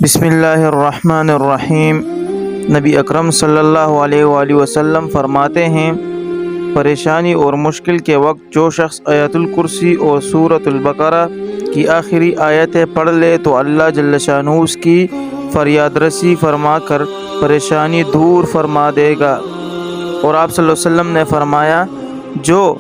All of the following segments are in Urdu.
بسم اللہ الرحمن الرحیم۔ نبی اکرم صلی اللہ علیہ وآلہ وسلم فرماتے ہیں، پریشانی اور مشکل کے وقت جو شخص آیت الکرسی اور سورۃ البقرہ کی آخری آیتیں پڑھ لے تو اللہ جل شانہ اس کی فریاد رسی فرما کر پریشانی دور فرما دے گا۔ اور آپ صلی اللہ علیہ وسلم نے فرمایا، جو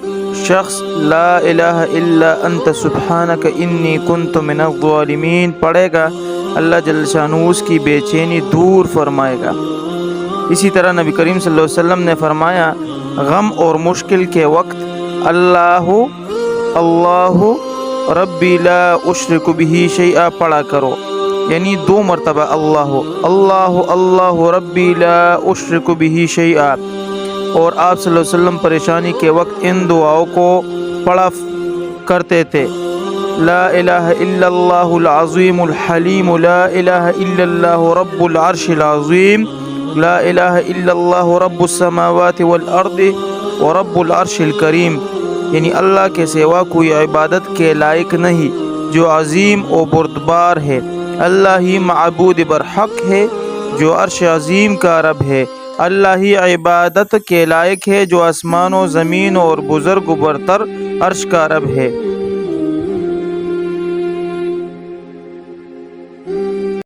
شخص لا الہ الا انت سبحانک انی کنت من الظالمین پڑھے گا، اللہ جل شانہ اس کی بے چینی دور فرمائے گا۔ اسی طرح نبی کریم صلی اللہ علیہ وسلم نے فرمایا، غم اور مشکل کے وقت اللہ ربی لا اشرک بہ شیئا پڑھا کرو، یعنی 2 مرتبہ اللہ ربی لا اشرک بہ شیئا۔ اور آپ صلی اللہ علیہ وسلم پریشانی کے وقت ان دعاؤں کو پڑھا کرتے تھے: لا الہ الا اللہ العظیم الحلیم، لا الہ الا اللہ رب العرش العظیم، لا الہ الا اللہ رب السماوات والارض ورب العرش الکریم، یعنی اللہ کے سوا کوئی عبادت کے لائق نہیں جو عظیم و بردبار ہے، اللہ ہی معبود برحق ہے جو عرش عظیم کا رب ہے، اللہ ہی عبادت کے لائق ہے جو آسمان و زمین اور بزرگ و برتر عرش کا رب ہے۔